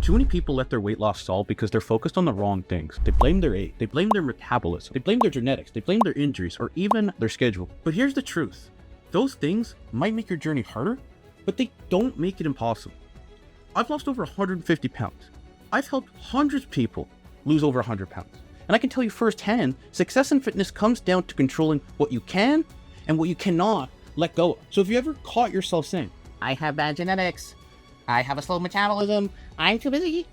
Too many people let their weight loss stall because they're focused on the wrong things. They blame their age, they blame their metabolism, they blame their genetics, they blame their injuries, or even their schedule. But here's the truth. Those things might make your journey harder, but they don't make it impossible. I've lost over 150 pounds. I've helped hundreds of people lose over 100 pounds. And I can tell you firsthand, success in fitness comes down to controlling what you can and what you cannot let go of. So if you ever caught yourself saying, I have bad genetics, I have a slow metabolism, I'm too busy,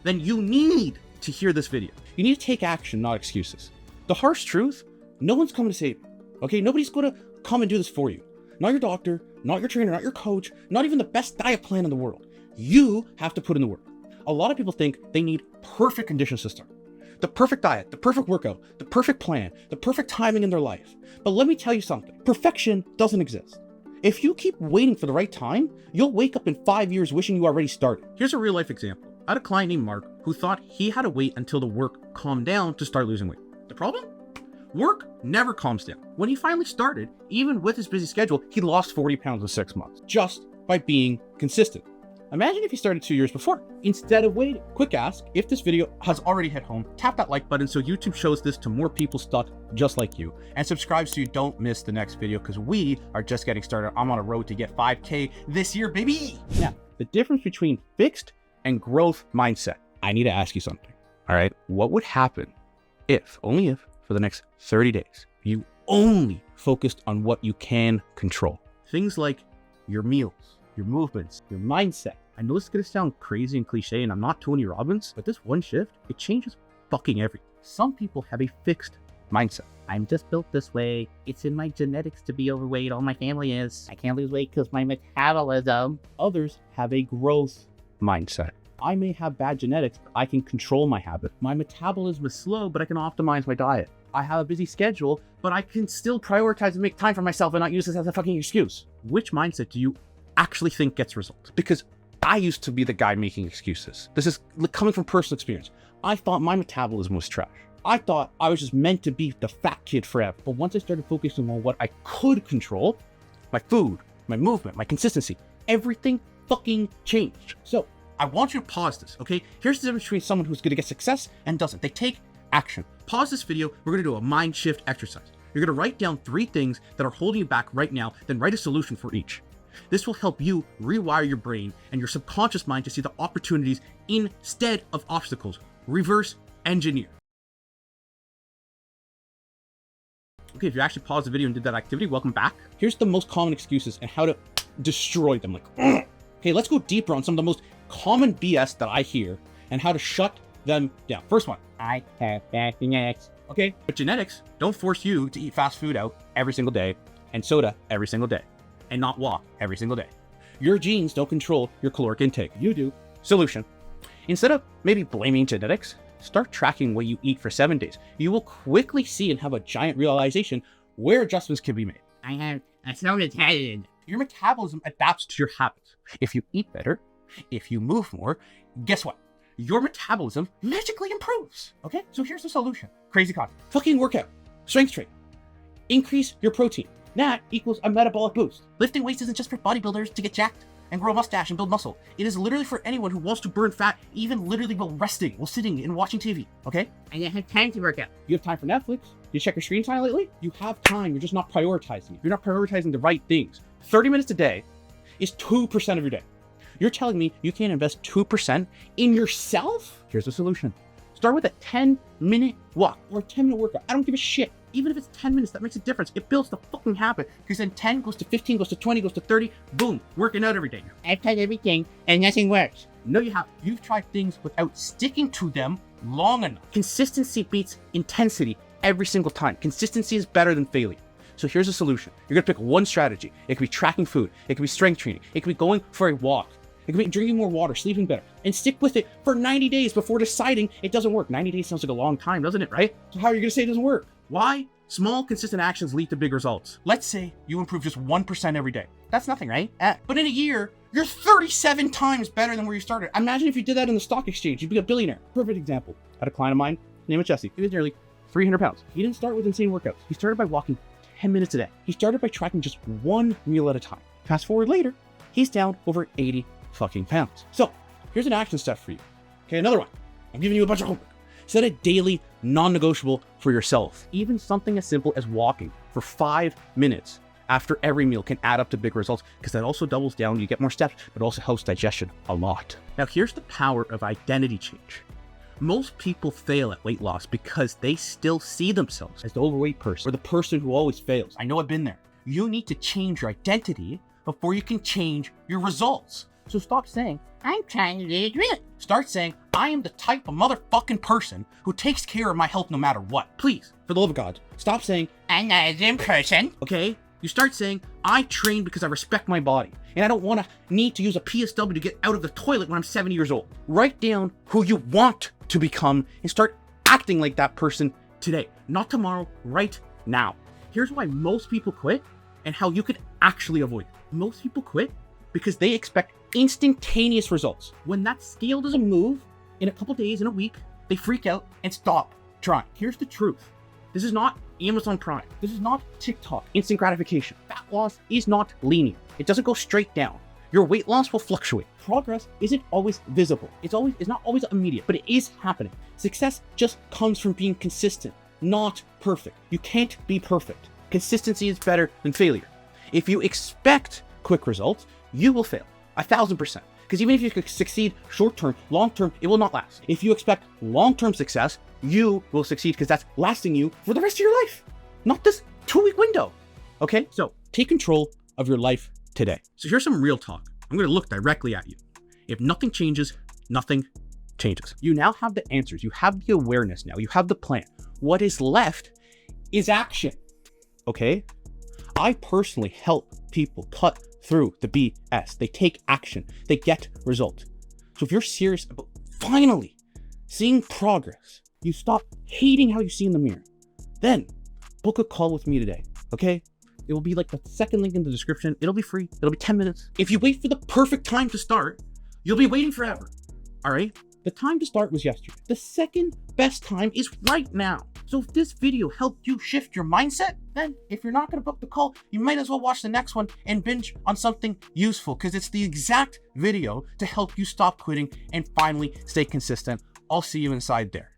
then you need to hear this video. You need to take action, not excuses. The harsh truth, no one's coming to save you, okay? Nobody's gonna come and do this for you. Not your doctor, not your trainer, not your coach, not even the best diet plan in the world. You have to put in the work. A lot of people think they need perfect conditions to start. The perfect diet, the perfect workout, the perfect plan, the perfect timing in their life. But let me tell you something, perfection doesn't exist. If you keep waiting for the right time, you'll wake up in 5 years wishing you already started. Here's a real life example. I had a client named Mark who thought he had to wait until the work calmed down to start losing weight. The problem? Work never calms down. When he finally started, even with his busy schedule, he lost 40 pounds in 6 months, just by being consistent. Imagine if he started 2 years before, instead of waiting. Quick ask, if this video has already hit home, tap that like button so YouTube shows this to more people stuck just like you. And subscribe so you don't miss the next video, because we are just getting started. I'm on a road to get 5K this year, baby. Now, the difference between fixed and growth mindset. I need to ask you something, all right? What would happen if, only if, for the next 30 days, you only focused on what you can control? Things like your meals, your movements, your mindset. I know this is gonna sound crazy and cliche, and I'm not Tony Robbins, but this one shift, it changes fucking everything. Some people have a fixed mindset. I'm just built this way. It's in my genetics to be overweight. All my family is. I can't lose weight because my metabolism. Others have a growth mindset. I may have bad genetics, but I can control my habit. My metabolism is slow, but I can optimize my diet. I have a busy schedule, but I can still prioritize and make time for myself and not use this as a fucking excuse. Which mindset do you actually think gets results? Because I used to be the guy making excuses. This is coming from personal experience. I thought my metabolism was trash. I thought I was just meant to be the fat kid forever. But once I started focusing on what I could control, my food, my movement, my consistency, everything fucking changed. So I want you to pause this, okay? Here's the difference between someone who's gonna get success and doesn't. They take action. Pause this video. We're gonna do a mind shift exercise. You're gonna write down 3 things that are holding you back right now, then write a solution for each. This will help you rewire your brain and your subconscious mind to see the opportunities instead of obstacles. Reverse engineer. Okay, if you actually paused the video and did that activity, welcome back. Here's the most common excuses and how to destroy them. Like, ugh. Okay, let's go deeper on some of the most common BS that I hear and how to shut them down. First one, I have bad genetics. Okay, but genetics don't force you to eat fast food out every single day and soda every single day and not walk every single day. Your genes don't control your caloric intake. You do. Solution. Instead of maybe blaming genetics, start tracking what you eat for 7 days. You will quickly see and have a giant realization where adjustments can be made. I have a slow metabolism. Your metabolism adapts to your habits. If you eat better, if you move more, guess what? Your metabolism magically improves. Okay, so here's the solution. Crazy concept. Fucking workout. Strength training. Increase your protein. That equals a metabolic boost. Lifting weights isn't just for bodybuilders to get jacked and grow a mustache and build muscle. It is literally for anyone who wants to burn fat, even literally while resting, while sitting and watching TV, okay? And you have time to work out. You have time for Netflix? You check your screen time lately? You have time, you're just not prioritizing it. You're not prioritizing the right things. 30 minutes a day is 2% of your day. You're telling me you can't invest 2% in yourself? Here's the solution. Start with a 10-minute walk or a 10-minute workout. I don't give a shit. Even if it's 10 minutes, that makes a difference. It builds the fucking habit. Because then 10 goes to 15, goes to 20, goes to 30. Boom, working out every day. I've tried everything and nothing works. No, you haven't. You've tried things without sticking to them long enough. Consistency beats intensity every single time. Consistency is better than failure. So here's a solution. You're gonna pick one strategy. It could be tracking food. It could be strength training. It could be going for a walk. It could be drinking more water, sleeping better, and stick with it for 90 days before deciding it doesn't work. 90 days sounds like a long time, doesn't it, right? So how are you gonna say it doesn't work? Why? Small, consistent actions lead to big results. Let's say you improve just 1% every day. That's nothing, right? But in a year, you're 37 times better than where you started. Imagine if you did that in the stock exchange, you'd be a billionaire. Perfect example. I had a client of mine, his name was Jesse. He was nearly 300 pounds. He didn't start with insane workouts. He started by walking 10 minutes a day. He started by tracking just one meal at a time. Fast forward later, he's down over 80 fucking pounds. So here's an action step for you. Okay, another one. I'm giving you a bunch of homework. Set a daily non-negotiable for yourself. Even something as simple as walking for 5 minutes after every meal can add up to big results, because that also doubles down. You get more steps, but also helps digestion a lot. Now, here's the power of identity change. Most people fail at weight loss because they still see themselves as the overweight person or the person who always fails. I know I've been there. You need to change your identity before you can change your results. So stop saying, I'm trying to lose weight. Start saying, I am the type of motherfucking person who takes care of my health no matter what. Please, for the love of God, stop saying, I'm not a gym person. Okay? You start saying, I train because I respect my body, and I don't want to need to use a PSW to get out of the toilet when I'm 70 years old. Write down who you want to become and start acting like that person today, not tomorrow, right now. Here's why most people quit and how you could actually avoid it. Most people quit because they expect instantaneous results. When that scale doesn't move in a couple days, in a week, they freak out and stop trying. Here's the truth. This is not Amazon Prime. This is not TikTok. Instant gratification. Fat loss is not linear. It doesn't go straight down. Your weight loss will fluctuate. Progress isn't always visible. It's not always immediate, but it is happening. Success just comes from being consistent, not perfect. You can't be perfect. Consistency is better than failure. If you expect quick results, you will fail 1,000%. Because even if you could succeed short-term, long-term, it will not last. If you expect long-term success, you will succeed because that's lasting you for the rest of your life, not this 2-week window. Okay, so take control of your life today. So here's some real talk. I'm going to look directly at you. If nothing changes, nothing changes. You now have the answers. You have the awareness now. You have the plan. What is left is action. Okay? I personally help people cut through the BS. They take action. They get results. So if you're serious about finally seeing progress, you stop hating how you see in the mirror, then book a call with me today, okay? It will be like the second link in the description. It'll be free. It'll be 10 minutes. If you wait for the perfect time to start, you'll be waiting forever, all right? The time to start was yesterday. The second best time is right now. So if this video helped you shift your mindset, then if you're not gonna book the call, you might as well watch the next one and binge on something useful, because it's the exact video to help you stop quitting and finally stay consistent. I'll see you inside there.